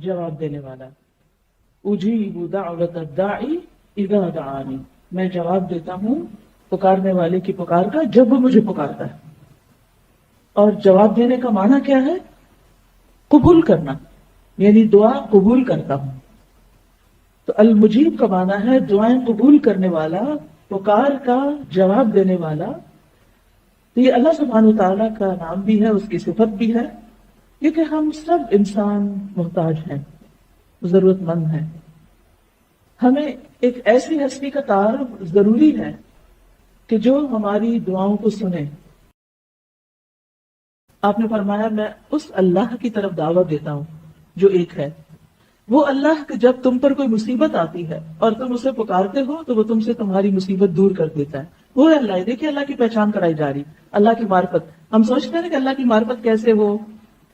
جواب دینے والا. اجیب دعوت الداعی اذا دعانی، میں جواب دیتا ہوں پکارنے والے کی پکار کا جب وہ مجھے پکارتا ہے. اور جواب دینے کا معنی کیا ہے؟ قبول کرنا، یعنی دعا قبول کرتا ہوں. تو المجیب کا معنی ہے دعائیں قبول کرنے والا، پکار کا جواب دینے والا. تو یہ اللہ سبحانہ وتعالیٰ کا نام بھی ہے، اس کی صفت بھی ہے، کیونکہ ہم سب انسان محتاج ہیں، ضرورت مند ہیں. ہمیں ایک ایسی ہستی کا تعارف ضروری ہے کہ جو ہماری دعاؤں کو سنے. آپ نے فرمایا میں اس اللہ کی طرف دعوت دیتا ہوں جو ایک ہے. وہ اللہ کہ جب تم پر کوئی مصیبت آتی ہے اور تم اسے پکارتے ہو تو وہ تم سے تمہاری مصیبت دور کر دیتا ہے. وہ ہے اللہ. دیکھیے اللہ کی پہچان کرائی جا رہی، اللہ کی معرفت. ہم سوچتے ہیں کہ اللہ کی معرفت کیسے ہو،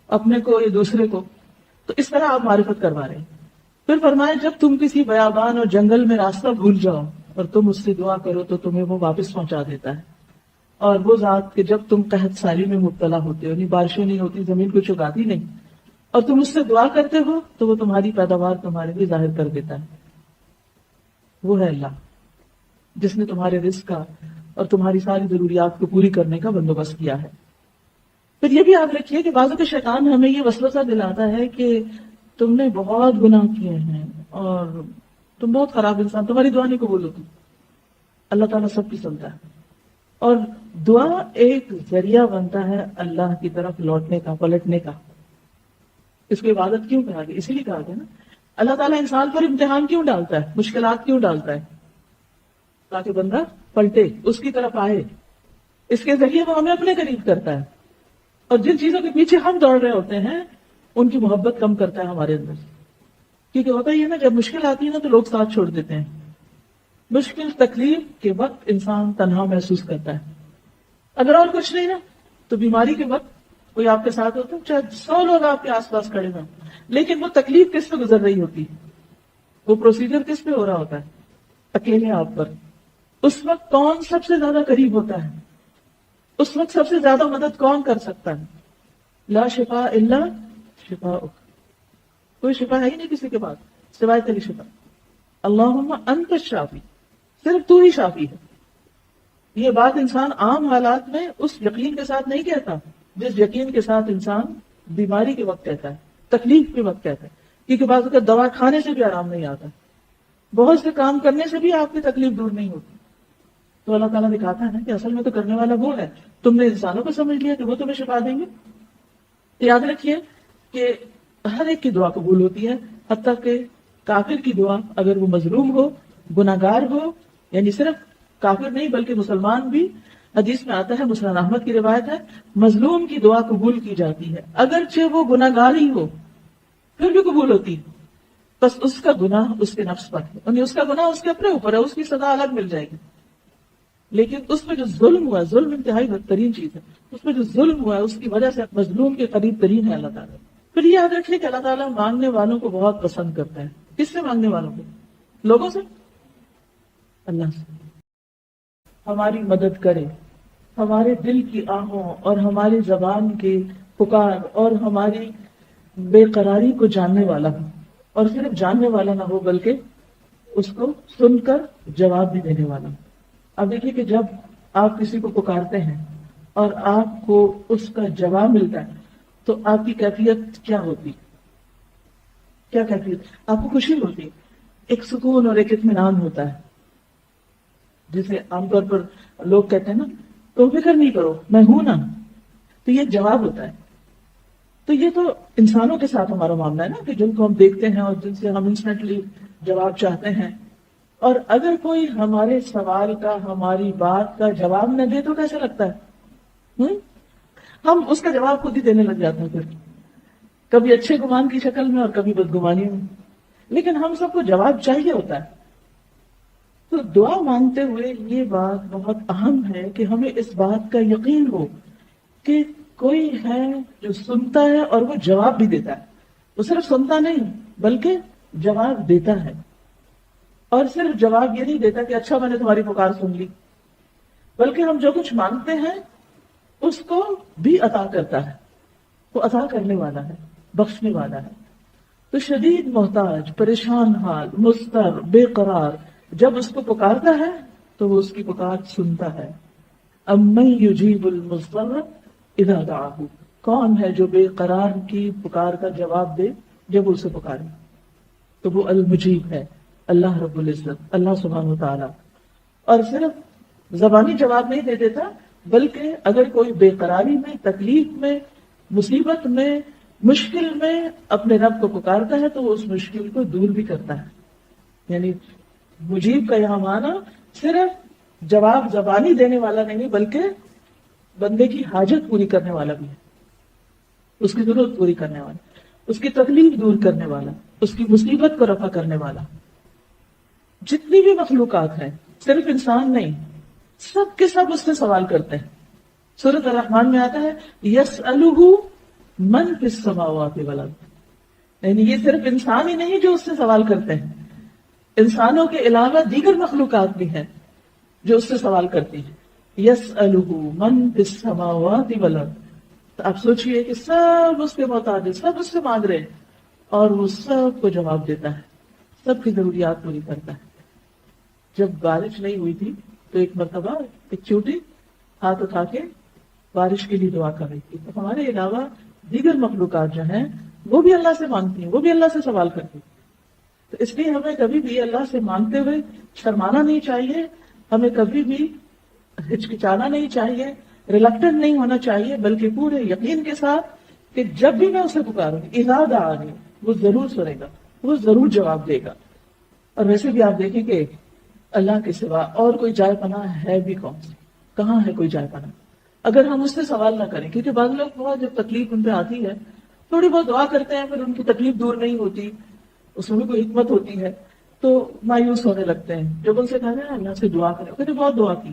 اپنے کو یا دوسرے کو، تو اس طرح آپ معرفت کروا رہے ہیں. پھر فرمایا جب تم کسی بیابان اور جنگل میں راستہ بھول جاؤ اور تم اس سے دعا کرو تو تمہیں وہ واپس پہنچا دیتا ہے. اور وہ ذات کہ جب تم قحط سالی میں مبتلا ہوتے ہو، یعنی بارشیں نہیں ہوتی، زمین کو چگاتی نہیں، اور تم اس سے دعا کرتے ہو تو وہ تمہاری پیداوار تمہارے لیے ظاہر کر دیتا ہے. وہ ہے اللہ جس نے تمہارے رزق کا اور تمہاری ساری ضروریات کو پوری کرنے کا بندوبست کیا ہے. پھر یہ بھی یاد رکھیے کہ بعض اوقات شیطان ہمیں یہ وسوسہ دلاتا ہے کہ تم نے بہت گناہ کیے ہیں اور تم بہت خراب انسان، تمہاری دعا نہیں قبول ہوتی. اللہ تعالیٰ سب کی سنتا ہے، اور دعا ایک ذریعہ بنتا ہے اللہ کی طرف لوٹنے کا، پلٹنے کا. اس کو عبادت کیوں کہا گیا؟ اسی لیے کہا گیا نا. اللہ تعالیٰ انسان پر امتحان کیوں ڈالتا ہے، مشکلات کیوں ڈالتا ہے؟ تاکہ بندہ پلٹے، اس کی طرف آئے. اس کے ذریعے وہ ہمیں اپنے قریب کرتا ہے، اور جن چیزوں کے پیچھے ہم دوڑ رہے ہوتے ہیں ان کی محبت کم کرتا ہے ہمارے اندر. کیونکہ ہوتا ہی ہے نا، جب مشکل آتی ہے نا تو لوگ ساتھ چھوڑ دیتے ہیں. مشکل تکلیف کے وقت انسان تنہا محسوس کرتا ہے. اگر اور کچھ نہیں نا تو بیماری کے وقت کوئی آپ کے ساتھ ہوتا ہے، چاہے 100 لوگ آپ کے آس پاس کھڑے ہوں، لیکن وہ تکلیف کس پہ گزر رہی ہوتی، وہ پروسیجر کس پہ ہو رہا ہوتا ہے؟ اکیلے آپ پر. اس وقت کون سب سے زیادہ قریب ہوتا ہے؟ اس وقت سب سے زیادہ مدد کون کر سکتا ہے؟ لا شفاء الا شفاءک، کوئی شفا ہے ہی نہیں کسی کے پاس سوائے تیری شفا. اللہم انت الشافی، صرف تو ہی شافی ہے. یہ بات انسان عام حالات میں اس یقین کے ساتھ نہیں کہتا جس یقین کے ساتھ انسان بیماری کے وقت کہتا ہے، تکلیف کے وقت کہتا ہے. کیونکہ بعض اوقات دوا کھانے سے بھی آرام نہیں آتا، بہت سے کام کرنے سے بھی آپ کی تکلیف دور نہیں ہوتی. تو اللہ تعالیٰ دکھاتا ہے نا کہ اصل میں تو کرنے والا وہ ہے. تم نے انسانوں کو سمجھ لیا کہ وہ تمہیں شفا دیں گے. یاد رکھیے کہ ہر ایک کی دعا قبول ہوتی ہے، حتیٰ کہ کافر کی دعا اگر وہ مظلوم ہو، گناہگار ہو، یعنی صرف کافر نہیں بلکہ مسلمان بھی. حدیث میں آتا ہے، مسلم احمد کی روایت ہے، مظلوم کی دعا قبول کی جاتی ہے اگرچہ وہ گناہگار ہی ہو، پھر بھی قبول ہوتی. بس اس کا گناہ اس کے نفس پر ہے، یعنی اس کا گناہ اس کے اپنے اوپر ہے، اس کی سزا الگ مل جائے گی. لیکن اس میں جو ظلم ہوا ہے، ظلم انتہائی بدترین چیز ہے، اس میں جو ظلم ہوا ہے اس کی وجہ سے مظلوم کے قریب ترین ہے اللہ تعالیٰ. پھر یہ یاد رکھیں کہ اللہ تعالیٰ مانگنے والوں کو بہت پسند کرتا ہے. کس سے مانگنے والوں کو؟ لوگوں سے؟ اللہ سے. ہماری مدد کرے، ہمارے دل کی آہوں اور ہماری زبان کی پکار اور ہماری بے قراری کو جاننے والا ہو، اور صرف جاننے والا نہ ہو بلکہ اس کو سن کر جواب بھی دینے والا ہو. اب دیکھیے کہ جب آپ کسی کو پکارتے ہیں اور آپ کو اس کا جواب ملتا ہے تو آپ کی کیفیت کیا ہوتی؟ کیا کیفیت؟ آپ کو خوشی ہوتی، ایک سکون اور ایک اطمینان ہوتا ہے، جسے عام طور پر لوگ کہتے ہیں نا تم فکر نہیں کرو میں ہوں نا. تو یہ جواب ہوتا ہے. تو یہ تو انسانوں کے ساتھ ہمارا معاملہ ہے نا، کہ جن کو ہم دیکھتے ہیں اور جن سے ہم انسٹنٹلی جواب چاہتے ہیں. اور اگر کوئی ہمارے سوال کا، ہماری بات کا جواب نہ دے تو کیسا لگتا ہے؟ ہم اس کا جواب خود ہی دینے لگ جاتے ہیں، پھر کبھی اچھے گمان کی شکل میں اور کبھی بدگمانی میں. لیکن ہم سب کو جواب چاہیے ہوتا ہے. تو دعا مانگتے ہوئے یہ بات بہت اہم ہے کہ ہمیں اس بات کا یقین ہو کہ کوئی ہے جو سنتا ہے اور وہ جواب بھی دیتا ہے. وہ صرف سنتا نہیں بلکہ جواب دیتا ہے. اور صرف جواب یہ نہیں دیتا کہ اچھا میں نے تمہاری پکار سن لی، بلکہ ہم جو کچھ مانگتے ہیں اس کو بھی عطا کرتا ہے. وہ عطا کرنے والا ہے، بخشنے والا ہے. تو شدید محتاج، پریشان حال، مضطر، بے قرار جب اس کو پکارتا ہے تو وہ اس کی پکار سنتا ہے. امن یجیب المضطر اذا دعاہ، کون ہے جو بے قرار کی پکار کا جواب دے جب اسے پکارے؟ تو وہ المجیب ہے، اللہ رب العزت، اللہ سبحانہ وتعالی. اور صرف زبانی جواب نہیں دے دیتا، بلکہ اگر کوئی بے قراری میں، تکلیف میں، مصیبت میں، مشکل میں اپنے رب کو پکارتا ہے تو وہ اس مشکل کو دور بھی کرتا ہے. یعنی مجیب کا یہاں معنی صرف جواب زبانی دینے والا نہیں، بلکہ بندے کی حاجت پوری کرنے والا بھی ہے، اس کی ضرورت پوری کرنے والا، اس کی تکلیف دور کرنے والا، اس کی مصیبت کو رفع کرنے والا. جتنی بھی مخلوقات ہیں، صرف انسان نہیں، سب کے سب اس سے سوال کرتے ہیں. سورۃ الرحمن میں آتا ہے یسألہ من فی السماوات والارض، یعنی یہ صرف انسان ہی نہیں جو اس سے سوال کرتے ہیں، انسانوں کے علاوہ دیگر مخلوقات بھی ہیں جو اس سے سوال کرتی ہیں. یسألہ من فی السماوات والارض. تو آپ سوچئے کہ سب اس کے محتاج ہیں، سب اس سے مانگ رہے ہیں، اور وہ سب کو جواب دیتا ہے، سب کی ضروریات پوری کرتا ہے. جب بارش نہیں ہوئی تھی تو ایک مرتبہ ایک چوٹی ہاتھ اٹھا کے بارش کے لیے دعا کر رہی تھی. تو ہمارے علاوہ دیگر مخلوقات جو ہیں وہ بھی اللہ سے مانگتی ہیں، وہ بھی اللہ سے سوال کرتی ہیں. تو اس لیے ہمیں کبھی بھی اللہ سے مانگتے ہوئے شرمانا نہیں چاہیے، ہمیں کبھی بھی ہچکچانا نہیں چاہیے، ریلکٹنٹ نہیں ہونا چاہیے، بلکہ پورے یقین کے ساتھ کہ جب بھی میں اسے پکاروں گی، اذا دعانی، وہ ضرور سنے گا، وہ ضرور جواب دے گا. اور ویسے بھی آپ دیکھیں کہ اللہ کے سوا اور کوئی جائے پناہ ہے بھی کون سی؟ کہاں ہے کوئی جائے پناہ؟ اگر ہم اس سے سوال نہ کریں، کیونکہ بعض لوگ بہت جب تکلیف ان پہ آتی ہے تھوڑی بہت دعا کرتے ہیں، پھر ان کی تکلیف دور نہیں ہوتی، اس میں بھی کوئی حکمت ہوتی ہے، تو مایوس ہونے لگتے ہیں. جب ان سے کہا جائے اللہ سے دعا کریں، کہتے بہت دعا کی.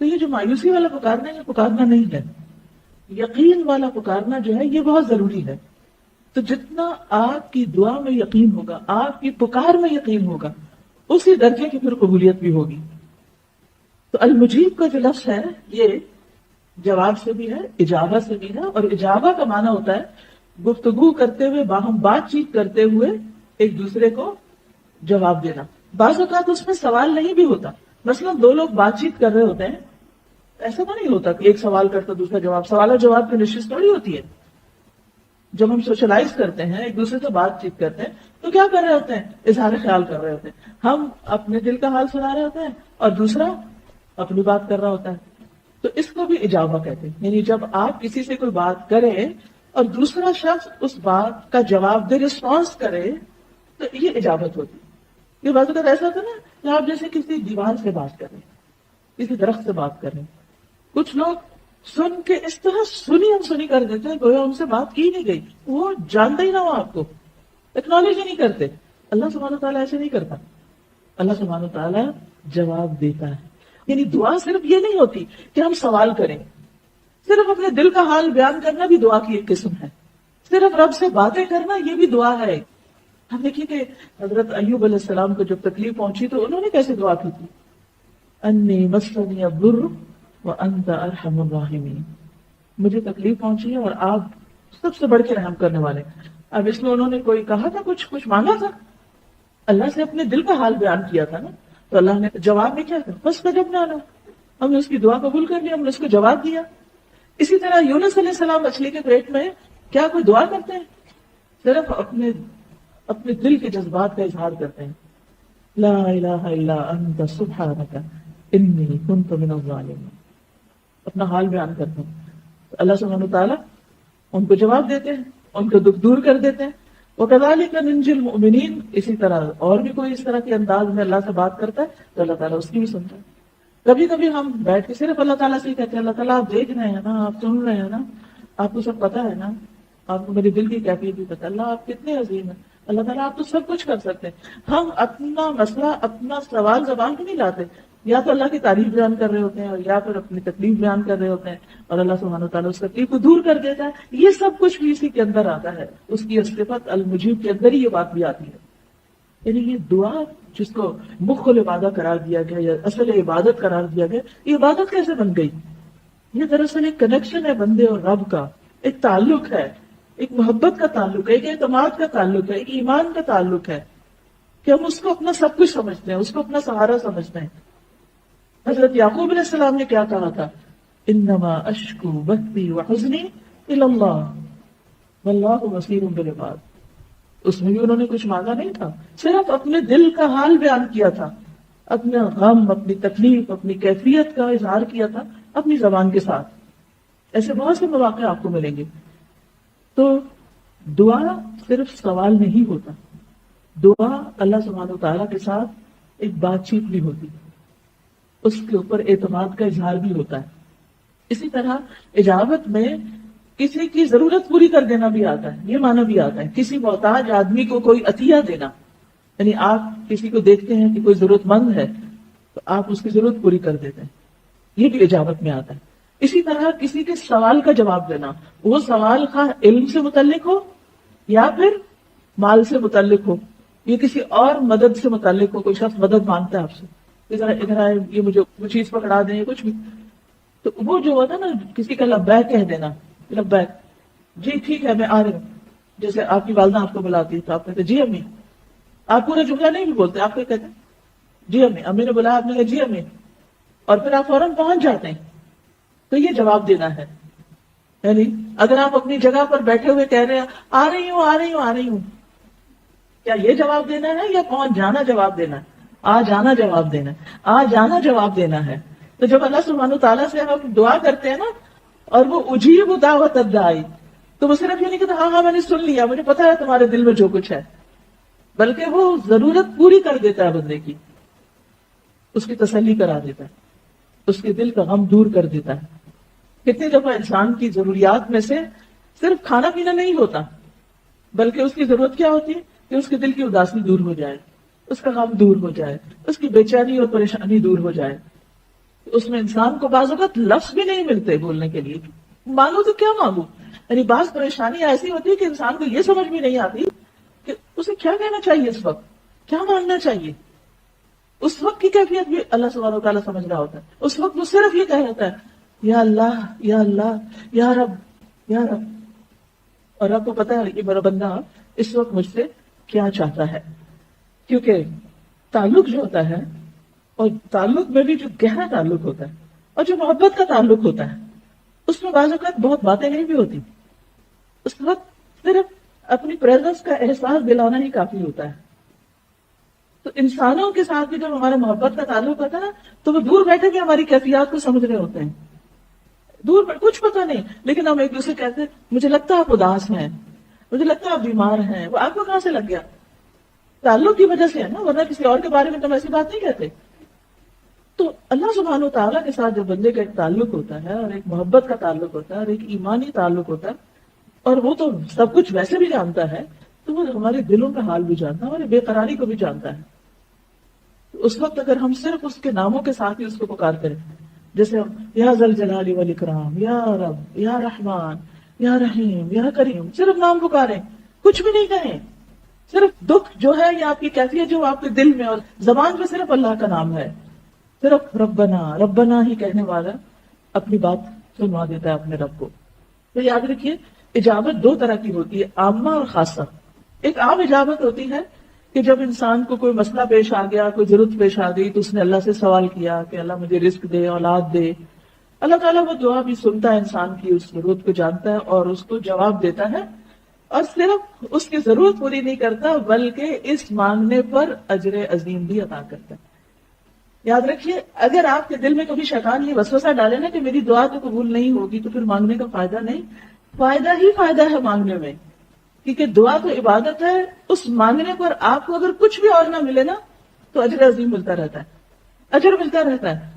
تو یہ جو مایوسی والا پکارنا ہے، یہ پکارنا نہیں ہے. یقین والا پکارنا جو ہے یہ بہت ضروری ہے. تو جتنا آپ کی دعا میں یقین ہوگا، آپ کی پکار میں یقین ہوگا، اسی درجے کی پھر قبولیت بھی ہوگی. تو المجیب کا جو لفظ ہے یہ جواب سے بھی ہے، اجابہ سے بھی ہے. اور اجابہ کا معنی ہوتا ہے گفتگو کرتے ہوئے، باہم بات چیت کرتے ہوئے ایک دوسرے کو جواب دینا. بعض اوقات اس میں سوال نہیں بھی ہوتا. مثلا دو لوگ بات چیت کر رہے ہوتے ہیں، ایسا تو نہیں ہوتا کہ ایک سوال کرتا دوسرا جواب، سوال اور جواب کی نشست تھوڑی ہوتی ہے. جب ہم سوشلائز کرتے ہیں، ایک دوسرے سے بات چیت کرتے ہیں، تو کیا کر رہے ہوتے ہیں؟ اظہار خیال کر رہے ہوتے ہیں. ہم اپنے دل کا حال سنا رہے ہوتے ہیں اور دوسرا اپنی بات کر رہا ہوتا ہے. تو اس کو بھی اجابہ کہتے ہیں. یعنی جب آپ کسی سے کوئی بات کریں اور دوسرا شخص اس بات کا جواب دے، رسپانس کرے، تو یہ اجابت ہوتی ہے. یہ بات اگر ایسا ہوتا نا کہ آپ جیسے کسی دیوار سے بات کر رہے ہیں، کسی درخت سے بات کر رہے ہیں. کچھ لوگ سن کے اس طرح سنی کر دیتے ہیں گویا ان سے بات کی نہیں گئی، وہ جانتا ہی نہ ہو آپ کو، ایکنالج ہی نہیں کرتے. اللہ سبحانہ تعالیٰ ایسے نہیں کرتا. اللہ سبحانہ تعالیٰ جواب دیتا ہے. یعنی دعا صرف یہ نہیں ہوتی کہ ہم سوال کریں، صرف اپنے دل کا حال بیان کرنا بھی دعا کی ایک قسم ہے. صرف رب سے باتیں کرنا یہ بھی دعا ہے. ہم دیکھیے کہ حضرت ایوب علیہ السلام کو جب تکلیف پہنچی تو انہوں نے کیسے دعا کی تھی؟ انی مسنی الضر وانت ارحم الراحمین، مجھے تکلیف پہنچی ہے اور آپ سب سے بڑھ کے رحم کرنے والے. اب اس میں انہوں نے کوئی کہا تھا، کچھ مانگا تھا؟ اللہ سے اپنے دل کا حال بیان کیا تھا نا. تو اللہ نے جواب میں کیا تھا؟ بس فاستجبنا له، ہم نے اس کی دعا قبول کر لیا، ہم نے اس کو جواب دیا. اسی طرح یونس علیہ السلام مچھلی کے پیٹ میں کیا کوئی دعا کرتے ہیں؟ صرف اپنے دل کے جذبات کا اظہار کرتے ہیں. لا الہ الا انت سبحانک انی کنت من الظالمین، اپنا حال بیان کرتے ہیں. اللہ سبحانہ تعالیٰ ان کو جواب دیتے ہیں، ان کو دکھ دور کر دیتے ہیں. وَكَذَلِكَ نُنْجِي الْمُؤْمِنِينَ، اسی طرح اور بھی کوئی اس طرح کے انداز میں اللہ سے بات کرتا ہے تو اللہ تعالیٰ اس کی بھی سنتا ہے. کبھی کبھی ہم بیٹھ کے صرف اللہ تعالیٰ سے ہی کہتے ہیں اللہ تعالیٰ آپ دیکھ رہے ہیں نا، آپ سن رہے ہیں نا، آپ کو سب پتا ہے نا، آپ کو میرے دل کی کیفیت بھی پتا، اللہ آپ کتنے عظیم ہیں، اللہ تعالیٰ آپ تو سب کچھ کر سکتے ہیں. ہم اپنا مسئلہ، اپنا سوال زبان پہ نہیں لاتے، یا تو اللہ کی تعریف بیان کر رہے ہوتے ہیں اور یا پھر اپنی تکلیف بیان کر رہے ہوتے ہیں اور اللہ سبحانہ تعالیٰ اس تکلیف کو دور کر دیتا ہے. یہ سب کچھ بھی اسی کے اندر آتا ہے، اس کی صفت المجیب کے اندر ہی یہ بات بھی آتی ہے. یعنی یہ دعا جس کو مخ العبادہ قرار دیا گیا یا اصل عبادت قرار دیا گیا، یہ عبادت کیسے بن گئی؟ یہ دراصل ایک کنیکشن ہے بندے اور رب کا، ایک تعلق ہے ایک محبت کا تعلق ہے، ایک اعتماد کا تعلق ہے، ایک ایمان کا تعلق ہے کہ ہم اس کو اپنا سب کچھ سمجھتے ہیں، اس کو اپنا سہارا سمجھتے ہیں۔ حضرت یعقوب علیہ السلام نے کیا کہا تھا؟ انما اشکو بثی وحزنی الی اللہ واللہ بصیر بالعباد۔ اس میں بھی انہوں نے کچھ مانگا نہیں تھا، صرف اپنے دل کا حال بیان کیا تھا، اپنا غم، اپنی تکلیف، اپنی کیفیت کا اظہار کیا تھا اپنی زبان کے ساتھ۔ ایسے بہت سے مواقع آپ کو ملیں گے۔ تو دعا صرف سوال نہیں ہوتا، دعا اللہ سبحانہ وتعالیٰ کے ساتھ ایک بات چیت بھی ہوتی، اس کے اوپر اعتماد کا اظہار بھی ہوتا ہے۔ اسی طرح اجابت میں کسی کی ضرورت پوری کر دینا بھی آتا ہے، یہ معنی بھی آتا ہے، کسی محتاج آدمی کو کوئی عطیہ دینا، یعنی آپ کسی کو دیکھتے ہیں کہ کوئی ضرورت مند ہے تو آپ اس کی ضرورت پوری کر دیتے ہیں، یہ بھی اجابت میں آتا ہے۔ اسی طرح کسی کے سوال کا جواب دینا، وہ سوال خواہ علم سے متعلق ہو یا پھر مال سے متعلق ہو، یہ کسی اور مدد سے متعلق ہو، کوئی شخص مدد مانگتا ہے آپ سے، ادھر آئے، یہ مجھے وہ چیز پکڑا دیں، کچھ بھی، تو وہ جو ہوتا ہے نا کسی کا لبیک کہہ دینا، لبیک، جی ٹھیک ہے میں آ رہی ہوں، جیسے آپ کی والدہ آپ کو بلاتی ہے تو آپ کہتے جی امی، آپ پورا جملہ نہیں بھی بولتے، آپ کیا کہتے ہیں؟ جی امی، امی نے بلایا، آپ نے کہا جی امی، اور پھر آپ فوراً پہنچ جاتے ہیں، تو یہ جواب دینا ہے۔ یعنی اگر آپ اپنی جگہ پر بیٹھے ہوئے کہہ رہے ہیں آ رہی ہوں آ رہی ہوں آ رہی ہوں، کیا یہ جواب دینا ہے یا پہنچ جانا جواب دینا ہے؟ آ جانا جواب دینا ہے، آ جانا جواب دینا ہے۔ تو جب اللہ سبحانہ تعالیٰ سے ہم دعا کرتے ہیں نا، اور وہ اجیب دعوت الداعی، تو وہ صرف یہ نہیں کہتا ہاں ہاں میں نے سن لیا، مجھے پتا ہے تمہارے دل میں جو کچھ ہے، بلکہ وہ ضرورت پوری کر دیتا ہے بندے کی، اس کی تسلی کرا دیتا ہے، اس کے دل کا غم دور کر دیتا ہے۔ کتنی دفعہ انسان کی ضروریات میں سے صرف کھانا پینا نہیں ہوتا، بلکہ اس کی ضرورت کیا ہوتی ہے کہ اس کے دل کی اداسی دور ہو جائے، اس کا غم دور ہو جائے، اس کی بے چینی اور پریشانی دور ہو جائے۔ اس میں انسان کو بعض اوقات لفظ بھی نہیں ملتے بولنے کے لیے، مانگو تو کیا مانگو، یعنی بعض پریشانی ایسی ہوتی ہے کہ انسان کو یہ سمجھ بھی نہیں آتی کہ اسے کیا کہنا چاہیے، اس وقت کیا مانگنا چاہیے۔ اس وقت کی کیفیت بھی اللہ سبحانہ وتعالیٰ سمجھ رہا ہوتا ہے، اس وقت وہ صرف یہ کہہ رہتا ہے یا اللہ یا اللہ یا رب یا رب، اور آپ کو پتا ہے کہ میرا بندہ اس وقت مجھ سے کیا چاہتا ہے، کیونکہ تعلق جو ہوتا ہے، اور تعلق میں بھی جو گہرا تعلق ہوتا ہے اور جو محبت کا تعلق ہوتا ہے، اس میں بعض اوقات بہت باتیں نہیں بھی ہوتی، اس وقت صرف اپنی پریزنس کا احساس دلانا ہی کافی ہوتا ہے۔ تو انسانوں کے ساتھ بھی جب ہمارا محبت کا تعلق ہوتا ہے نا، تو وہ دور بیٹھے بھی ہماری کیفیات کو سمجھ رہے ہوتے ہیں، دور کچھ پتا نہیں، لیکن ہم ایک دوسرے کہتے ہیں مجھے لگتا ہے آپ اداس ہیں، مجھے لگتا ہے آپ بیمار ہیں، وہ آپ کو کہاں سے لگ گیا؟ تعلق کی وجہ سے ہے نا، ورنہ کسی اور کے بارے میں تو ہم ایسی بات نہیں کہتے۔ تو اللہ سبحانہ وتعالیٰ کے ساتھ جب بندے کا ایک تعلق ہوتا ہے، اور ایک محبت کا تعلق ہوتا ہے، اور ایک ایمانی تعلق ہوتا ہے، اور وہ تو سب کچھ ویسے بھی جانتا ہے، تو وہ ہمارے دلوں کا حال بھی جانتا ہے، ہماری بے قراری کو بھی جانتا ہے۔ تو اس وقت اگر ہم صرف اس کے ناموں کے ساتھ ہی اس کو پکار کریں، جیسے ہم یا ذل جلال والاکرام، یا رب، یا رحمان، یا رحیم، یا کریم، صرف نام پکاریں، کچھ بھی نہیں کہیں، صرف دکھ جو ہے یا آپ کی کیفیت جو آپ کے دل میں اور زبان پہ صرف اللہ کا نام ہے، صرف ربنا ربنا ہی کہنے والا اپنی بات سنوا دیتا ہے اپنے رب کو۔ تو یاد رکھیے اجابت دو طرح کی ہوتی ہے، عامہ اور خاصہ۔ ایک عام اجابت ہوتی ہے کہ جب انسان کو کوئی مسئلہ پیش آ گیا، کوئی ضرورت پیش آ گئی، تو اس نے اللہ سے سوال کیا کہ اللہ مجھے رزق دے، اولاد دے، اللہ تعالیٰ وہ دعا بھی سنتا ہے، انسان کی اس ضرورت کو جانتا ہے اور اس کو جواب دیتا ہے، اور صرف اس کی ضرورت پوری نہیں کرتا بلکہ اس مانگنے پر اجر عظیم بھی عطا کرتا ہے۔ یاد رکھیے اگر آپ کے دل میں کبھی شیطان یہ وسوسہ ڈالے نا کہ میری دعا تو قبول نہیں ہوگی، تو پھر مانگنے کا فائدہ نہیں، فائدہ ہی فائدہ ہے مانگنے میں، کیونکہ دعا تو عبادت ہے، اس مانگنے پر آپ کو اگر کچھ بھی اور نہ ملے نا تو اجر عظیم ملتا رہتا ہے، اجر ملتا رہتا ہے،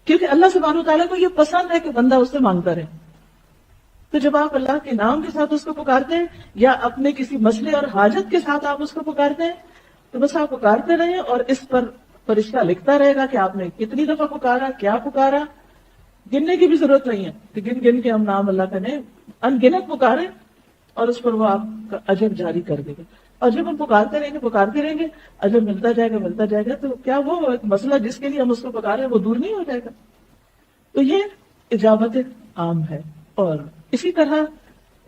کیونکہ اللہ سبحانہ وتعالیٰ کو یہ پسند ہے کہ بندہ اس سے مانگتا رہے۔ تو جب آپ اللہ کے نام کے ساتھ اس کو پکارتے ہیں یا اپنے کسی مسئلے اور حاجت کے ساتھ آپ اس کو پکارتے ہیں، تو بس آپ پکارتے رہیں، اور اس پر فرشتہ لکھتا رہے گا کہ آپ نے کتنی دفعہ پکارا، کیا پکارا، گننے کی بھی ضرورت نہیں ہے کہ گن گن کے ہم نام اللہ کا نہیں، ان گنت پکارے، اور اس پر وہ آپ کا اجر جاری کر دے گا۔ اور جب ہم پکارتے رہیں گے اجر ملتا جائے گا، تو کیا وہ ایک مسئلہ جس کے لیے ہم اس کو پکارے وہ دور نہیں ہو جائے گا؟ تو یہ اجابت عام ہے۔ اور اسی طرح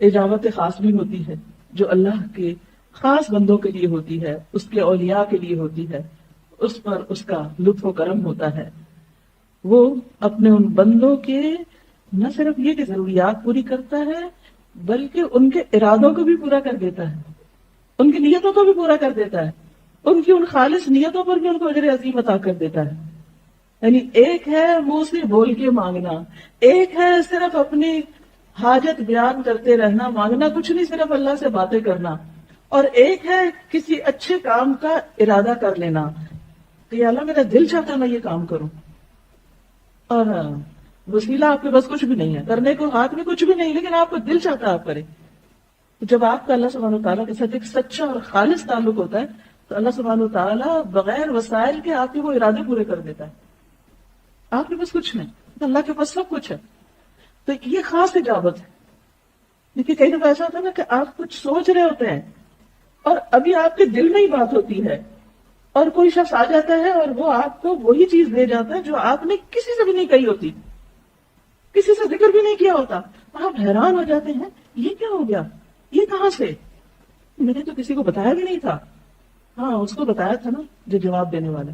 اجابت خاص بھی ہوتی ہے جو اللہ کے خاص بندوں کے لیے ہوتی ہے، اس کے اولیاء کے لیے ہوتی ہے، اس پر اس کا لطف و کرم ہوتا ہے. وہ اپنے ان بندوں کے نہ صرف یہ کہ ضروریات پوری کرتا ہے بلکہ ان کے ارادوں کو بھی پورا کر دیتا ہے، ان کی نیتوں کو بھی پورا کر دیتا ہے، ان کی ان خالص نیتوں پر بھی ان کو اجر عظیم عطا کر دیتا ہے. یعنی ایک ہے منہ سے بول کے مانگنا، ایک ہے صرف اپنی حاجت بیان کرتے رہنا، مانگنا کچھ نہیں، صرف اللہ سے باتیں کرنا، اور ایک ہے کسی اچھے کام کا ارادہ کر لینا کہ یا اللہ میرا دل چاہتا ہے میں یہ کام کروں، اور وسیلہ آپ کے بس کچھ بھی نہیں ہے، کرنے کو ہاتھ میں کچھ بھی نہیں، لیکن آپ کو دل چاہتا ہے آپ کریں. تو جب آپ کا اللہ سبحانہ وتعالیٰ کے ساتھ ایک سچا اور خالص تعلق ہوتا ہے تو اللہ سبحانہ وتعالیٰ بغیر وسائل کے آپ کے وہ ارادے پورے کر دیتا ہے. آپ کے پاس کچھ نہیں، اللہ کے پاس سب کچھ ہے. تو یہ خاص اجابت ہے. دیکھیے کئی دفعہ ایسا ہوتا ہے نا کہ آپ کچھ سوچ رہے ہوتے ہیں اور ابھی آپ کے دل میں ہی بات ہوتی ہے اور کوئی شخص آ جاتا ہے اور وہ آپ کو وہی چیز دے جاتا ہے جو آپ نے کسی سے بھی نہیں کہی ہوتی، کسی سے ذکر بھی نہیں کیا ہوتا. آپ حیران ہو جاتے ہیں یہ کیا ہو گیا، یہ کہاں سے، میں نے تو کسی کو بتایا بھی نہیں تھا. ہاں اس کو بتایا تھا نا جو جواب دینے والا.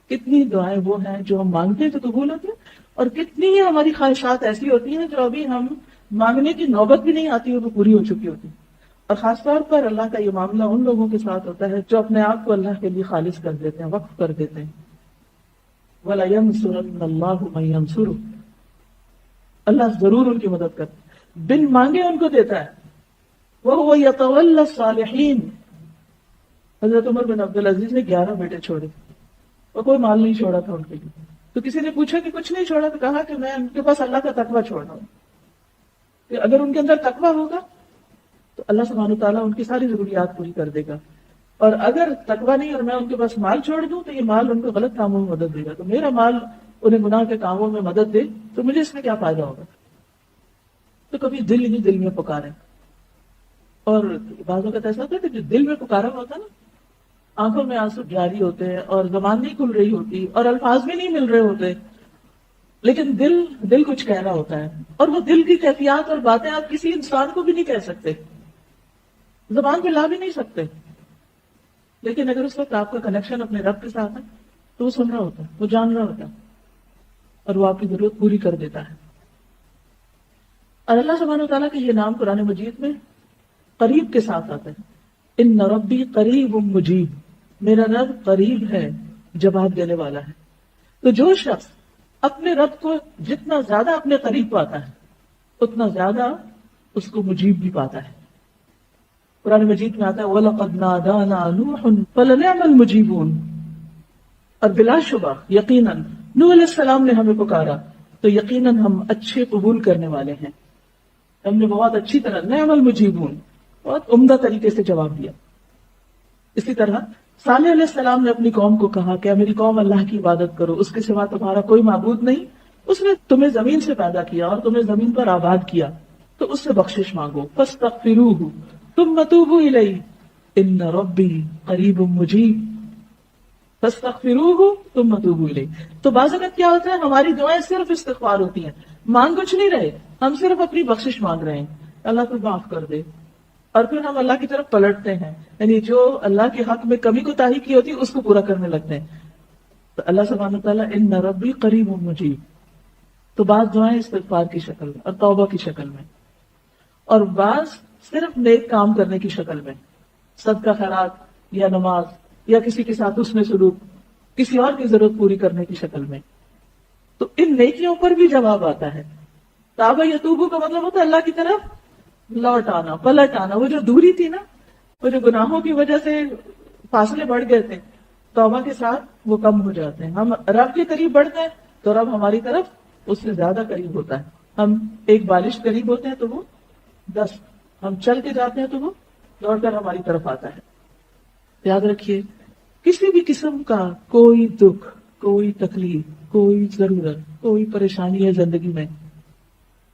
کتنی دعائیں وہ ہیں جو ہم مانگتے ہیں تو قبول ہوتی ہیں، اور کتنی ہی ہماری خواہشات ایسی ہوتی ہیں جو ابھی ہم مانگنے کی نوبت بھی نہیں آتی وہ پوری ہو چکی ہوتی. اور خاص طور پر اللہ کا یہ معاملہ ان لوگوں کے ساتھ ہوتا ہے جو اپنے آپ کو اللہ کے لیے خالص کر دیتے ہیں، وقف کر دیتے ہیں. وَلَيَنْصُرَنَّ اللَّهُ مَن يَنْصُرُهُ، اللہ ضرور ان کی مدد کرتا ہے، بن مانگے ان کو دیتا ہے. وَهُوَ يَتَوَلَّى الصَّالِحِينَ، حضرت عمر بن عبدالعزیز نے 11 بیٹے چھوڑے اور کوئی مال نہیں چھوڑا تھا ان کے لیے. تو کسی نے پوچھا کہ کچھ نہیں چھوڑا، تو کہا کہ میں ان کے پاس اللہ کا تقویٰ چھوڑ رہا ہوں، کہ اگر ان کے اندر تقویٰ ہوگا تو اللہ سبحانہ وتعالیٰ ان کی ساری ضروریات پوری کر دے گا، اور اگر تقویٰ نہیں اور میں ان کے پاس مال چھوڑ دوں تو یہ مال ان کو غلط کاموں میں مدد دے گا. تو میرا مال انہیں گناہ کے کاموں میں مدد دے تو مجھے اس میں کیا فائدہ ہوگا. تو کبھی دل ہی دل میں پکارے. اور بعض اوقات ایسا ہوتا ہے کہ جو دل میں پکارا ہوتا ہے نا، آنکھوں میں آنسو جاری ہوتے ہیں اور زبان نہیں کھل رہی ہوتی اور الفاظ بھی نہیں مل رہے ہوتے، لیکن دل کچھ کہہ رہا ہوتا ہے، اور وہ دل کی کیفیات اور باتیں آپ کسی انسان کو بھی نہیں کہہ سکتے، زبان پہ لا بھی نہیں سکتے. لیکن اگر اس وقت آپ کا کنیکشن اپنے رب کے ساتھ ہے تو وہ سن رہا ہوتا ہے، وہ جان رہا ہوتا ہے، اور وہ آپ کی ضرورت پوری کر دیتا ہے. اور اللہ سبحانہ وتعالیٰ کے یہ نام قرآن مجید میں قریب کے ساتھ آتا ہے. ان ربی قریب مجیب، میرا رب قریب ہے، جواب دینے والا ہے. تو جو شخص اپنے رب کو جتنا زیادہ اپنے قریب پاتا ہے اتنا زیادہ اس کو مجیب بھی پاتا ہے. قرآن مجید میں آتا ہے وَلَقَدْ نَادَانَا نُوحٌ فَلَنِعْمَ الْمُجِيبُونَ، اور بلا شبہ یقیناً نوح علیہ السلام نے ہمیں پکارا تو یقیناً ہم اچھے قبول کرنے والے ہیں. ہم نے بہت اچھی طرح نعم المجیبون، بہت عمدہ طریقے سے جواب دیا. اسی طرح صالح علیہ السلام نے اپنی قوم کو کہا کہ میری قوم اللہ کی عبادت کرو، اس کے سوا تمہارا کوئی معبود نہیں، اس نے تمہیں زمین سے پیدا کیا اور تمہیں زمین پر آباد کیا، تو اس سے بخشش مانگو. فاستغفروہ ثم توبوا الیہ ان ربی قریب مجیب. فاستغفروہ ثم توبوا الیہ. تو بعض اوقات کیا ہوتا ہے، ہماری دعائیں صرف استغفار ہوتی ہیں، مانگ کچھ نہیں رہے، ہم صرف اپنی بخشش مانگ رہے ہیں، اللہ کو معاف کر دے، اور پھر ہم اللہ کی طرف پلٹتے ہیں، یعنی جو اللہ کے حق میں کمی کوتاہی کی ہوتی ہے اس کو پورا کرنے لگتے ہیں. تو اللہ سبحانہ وتعالیٰ ان ربی قریب مجیب. تو بعض دعائیں استغفار کی شکل میں اور توبہ کی شکل میں، اور بعض صرف نیک کام کرنے کی شکل میں، صدقہ خیرات یا نماز یا کسی کے ساتھ حسن سلوک، کسی اور کی ضرورت پوری کرنے کی شکل میں. تو ان نیکیوں پر بھی جواب آتا ہے. تابہ یتوبو کا مطلب ہوتا ہے اللہ کی طرف لوٹ آنا، پلٹ آنا. وہ جو دوری تھی نا، وہ جو گناہوں کی وجہ سے فاصلے بڑھ گئے تھے، توبہ کے ساتھ وہ کم ہو جاتے ہیں. ہم رب کے قریب بڑھتے ہیں تو رب ہماری طرف اس سے زیادہ قریب ہوتا ہے. ہم ایک بالش قریب ہوتے ہیں تو وہ 10، ہم چل کے جاتے ہیں تو وہ دوڑ کر ہماری طرف آتا ہے. یاد رکھیے کسی بھی قسم کا کوئی دکھ، کوئی تکلیف، کوئی ضرورت، کوئی پریشانی ہے زندگی میں،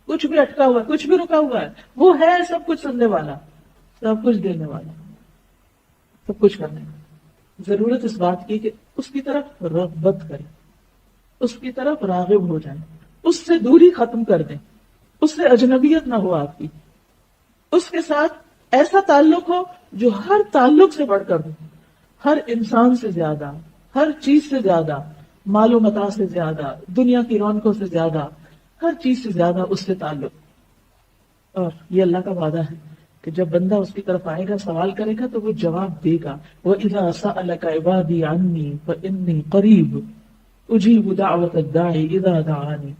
کچھ بھی اٹکا ہوا ہے، کچھ بھی رکا ہوا ہے، وہ ہے سب کچھ سننے والا، سب کچھ دینے والا، سب کچھ کرنے والا. ضرورت اس بات کی کہ اس کی طرف رغبت کریں، اس کی طرف راغب ہو جائیں، اس سے دوری ختم کر دیں، اس سے اجنبیت نہ ہو آپ کی. اس کے ساتھ ایسا تعلق ہو جو ہر تعلق سے بڑھ کر ہو، ہر انسان سے زیادہ، ہر چیز سے زیادہ، مال و متاع سے زیادہ، دنیا کی رونقوں سے زیادہ، ہر چیز سے زیادہ اس سے تعلق۔ اور یہ اللہ کا وعدہ ہے کہ جب بندہ اس کی طرف آئے گا، سوال کرے گا تو وہ جواب دے گا۔ وَإِذَا سَأَلَكَ عِبَادِي عَنِّي فَإِنِّي قَرِيبٌ أُجِيبُ دَعْوَةَ الدَّاعِ إِذَا دَعَانِ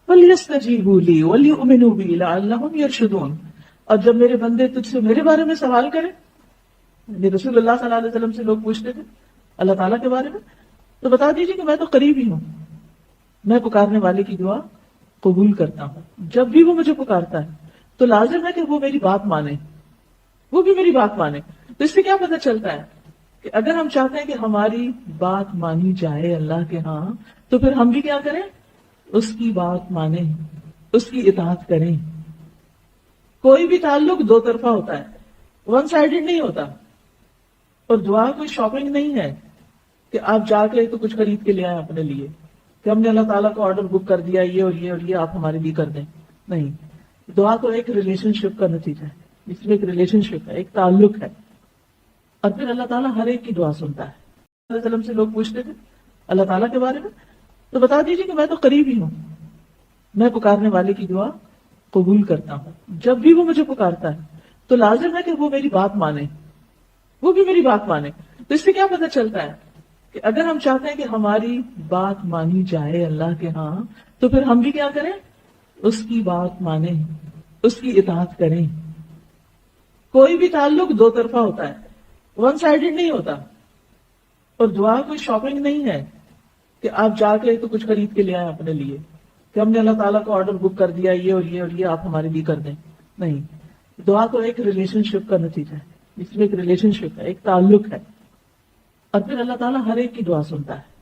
فَلْيَسْتَجِيبُوا لِي وَلْيُؤْمِنُوا بِي لَعَلَّهُمْ يَرْشُدُونَ۔ اور جب میرے بندے تجھ سے میرے بارے میں سوال کریں، یعنی رسول اللہ صلی اللہ علیہ وسلم سے لوگ پوچھتے تھے اللہ تعالیٰ کے بارے میں، تو بتا دیجیے کہ میں تو قریب ہی ہوں، میں پکارنے والے کی دعا قبول کرتا ہوں۔ جب بھی وہ مجھے پکارتا ہے تو لازم ہے کہ وہ میری بات مانے، وہ بھی میری بات مانے۔ تو اس سے کیا پتہ چلتا ہے کہ اگر ہم چاہتے ہیں کہ ہماری بات مانی جائے اللہ کے ہاں، تو پھر ہم بھی کیا کریں؟ اس کی بات مانیں، اس کی اطاعت کریں۔ کوئی بھی تعلق دو طرفہ ہوتا ہے، ون سائیڈڈ نہیں ہوتا۔ اور دعا کوئی شاپنگ نہیں ہے کہ آپ جا کے تو کچھ خرید کے لے آئے اپنے لیے، کہ ہم نے اللہ تعالیٰ کو آرڈر بک کر دیا یہ اور یہ آپ ہمارے لیے کر دیں۔ نہیں، دعا تو ایک ریلیشن شپ کا نتیجہ ہے، اس میں ایک ریلیشن شپ ہے، ایک تعلق ہے، اور پھر اللہ تعالیٰ ہر ایک کی دعا سنتا ہے۔ علیہ وسلم سے لوگ پوچھتے تھے اللہ تعالیٰ کے بارے میں، تو بتا دیجیے کہ میں تو قریب ہی ہوں، میں پکارنے والے کی دعا قبول کرتا ہوں۔ جب بھی وہ مجھے پکارتا ہے تو لازم ہے کہ وہ میری بات مانے، وہ بھی میری بات مانے۔ تو اس سے کیا پتہ چلتا ہے کہ اگر ہم چاہتے ہیں کہ ہماری بات مانی جائے اللہ کے ہاں، تو پھر ہم بھی کیا کریں؟ اس کی بات مانیں، اس کی اطاعت کریں۔ کوئی بھی تعلق دو طرفہ ہوتا ہے، ون سائیڈڈ نہیں ہوتا۔ اور دعا کوئی شاپنگ نہیں ہے کہ آپ جا کے تو کچھ خرید کے لے آئے اپنے لیے، کہ ہم نے اللہ تعالیٰ کو آرڈر بک کر دیا یہ اور یہ آپ ہمارے لیے کر دیں۔ نہیں، دعا تو ایک ریلیشن شپ کا نتیجہ ہے، اس میں ایک ریلیشن شپ ہے، ایک تعلق ہے، اور پھر اللہ تعالیٰ ہر ایک کی دعا سنتا ہے۔